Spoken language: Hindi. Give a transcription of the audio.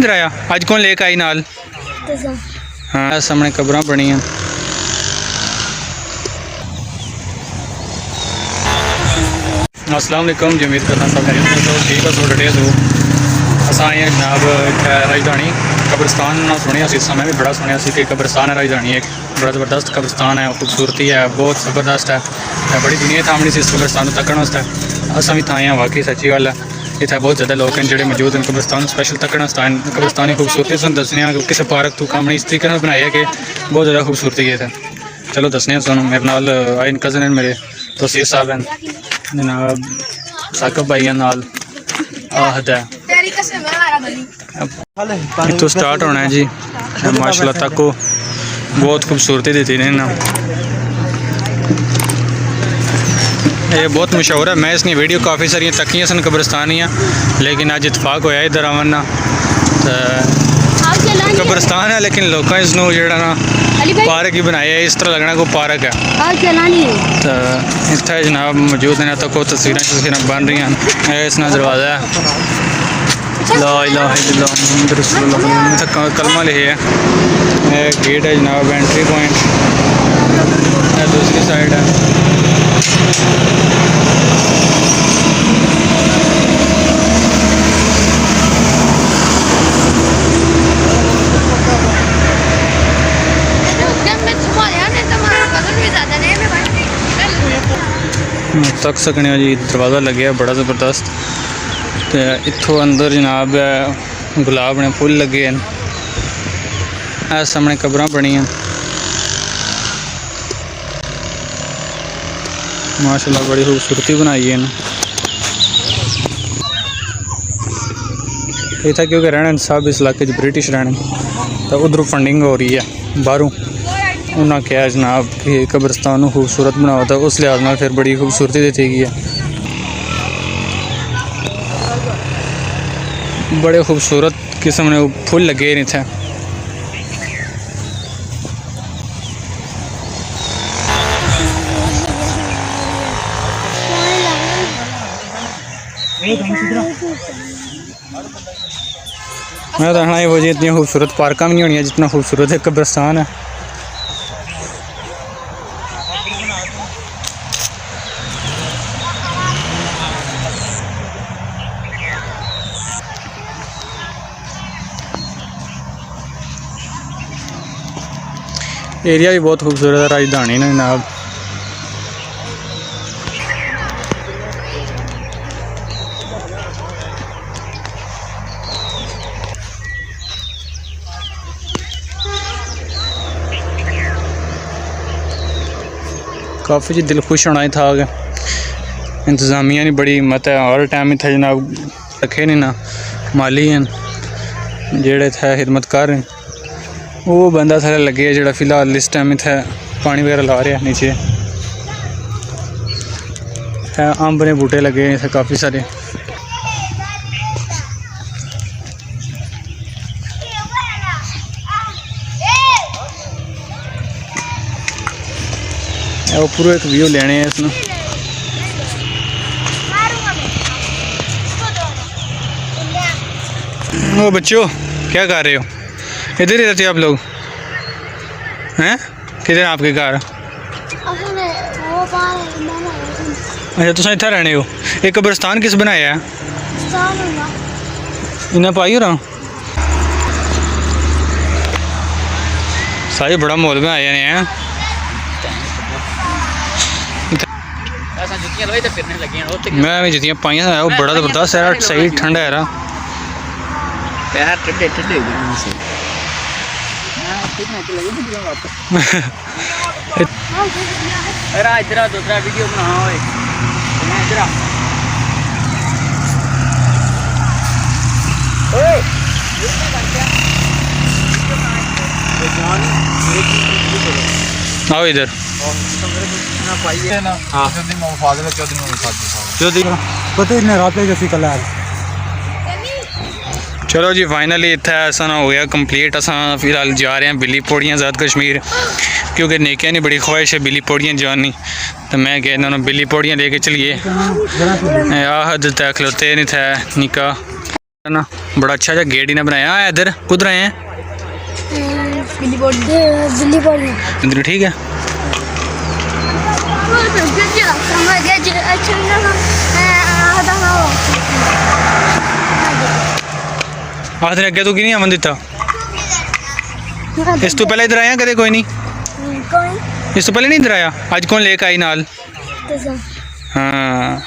इधर आया अज कौन लेके आई नाल। हाँ सामने कब्रां बनी हैं। अस्सलाम वालेकुम जी, उम्मीद करता सब ठीक है। सो डिटेल दो अस आए हैं जनाब राजधानी कब्रिस्तान ना सुनिया समय भी बड़ा सुनिया कि कब्रिस्तान है राजधानी, एक बड़ा ज़बरदस्त कब्रिस्तान है, खूबसूरती है बहुत ज़बरदस्त है। बड़ी दुनिया थामनी से इस कब्रिस्तान तकन वास्ते असा भी आए हैं। वाकई सच्ची गल है, इतना बहुत ज़्यादा लोग हैं जो मौजूद हैं कब्रिस्तान स्पैशल तकन कब्रिस्तान की खूबसूरती सुन दसने किसी पार्क तू काम इस तरीके बनाया कि बहुत ज़्यादा खूबसूरती है। चलो दसने सुनो मेरे नाल आए कज़न हैं मेरे तसीर साहब हैं जनाब साकब भाई हैं नाल आहद है। इतो स्टार्ट होना है जी माशाल्लाह तक को बहुत खूबसूरती दी ने ना, ये बहुत मशहूर है। मैं इसकी वीडियो काफ़ी सारिया तकियां सन कब्रिस्तानियाँ, लेकिन अज इतफाक होया इधर आवन ना कब्रिस्तान है लेकिन लोगों इसनों जो ना पार्क ही बनाया है, इस तरह लगना कोई पार्क है। तो इतना जनाब मौजूद ने तो को तस्वीरें बन रही हैं। इस दरवाज़ा है ला इलाहा इल्लल्लाह मुहम्मद रसूलुल्लाह कलमा लिखे है। गेट है जनाब एंट्री पॉइंट, दूसरी साइड है। तक सकने जी दरवाज़ा लगे बड़ा ज़बरदस्त। तो इत्थों अंदर जनाब गुलाब ने फुल लगे हैं। सामने कब्रां बनी हैं माशाल्लाह, बड़ी खूबसूरती बनाई है। इतना क्योंकि रहने सब इस इलाके ब्रिटिश रहने, तो उधरों फंडिंग हो रही है बाहरों। उन्होंने कहा जनाब कि कब्रिस्तान को खूबसूरत बनाओ, तो उस लिहाज में फिर बड़ी खूबसूरती दी गई है। बड़े खूबसूरत किस्म ने फुल लगे नहीं थे। मैं तो कहना वो जी इतनी खूबसूरत पार्क भी नहीं होनी जितना खूबसूरत है कब्रिस्तान है। एरिया भी बहुत खूबसूरत है राजधानी ने जनाब। काफ़ी जी दिल खुश होना ही था कि इंतज़ामिया ने बड़ी हिम्मत है, हर टाइम इतना जनाब रखे नहीं ना माली हैं जेड़े थे खिदमतकार हैं। वो बंदा सारे लगे है जो फिलहाल इस टाइम इतना पानी वगैरह ला रहा है। नीचे है अंब ने बूटे लगे हैं इतने काफ़ी सारे। वो पूरा एक व्यू लेने हैं इसमें। वो बच्चों क्या कर रहे हो? इधर ही रहते हो आप लोग हैं? किधर आपके घर? अच्छा तुम इतना रहने हो। एक कब्रिस्तान किस बनाया है? इन्हें पाई हो रहा सारे बड़ा मोल में आए हैं। मैं भी जुतियाँ पाई हैं, वो बड़ा ज़बरदस्त है, सही ठंडा है। पैर ठंडे ठंडे हो गए इधर दूसरा वीडियो बना आओ इधर। चलो जी फाइनली इतना ऐसा ना हो गया कंप्लीट। असा फिलहाल जा रहे हैं बिल्ली पौड़ियाँ आज़ाद कश्मीर, क्योंकि नेकिया नहीं बड़ी ख्वाहिश है बिल्ली पौड़ियाँ जानी। तो मैं कहना उन्होंने बिल्ली पौड़ियाँ लेके चलिए। आहद तय खलोते नहीं था निका ना बड़ा अच्छा सा गेट इन्हें बनाया है। इधर कुछ रहे हैं इधर ठीक है। आखिर अगे तू की नहीं अमन दिता इस तो पहले इधर आया कदे कोई नहीं इस तो पहले नहीं इधर आया अज कौन लेके आई नाल हाँ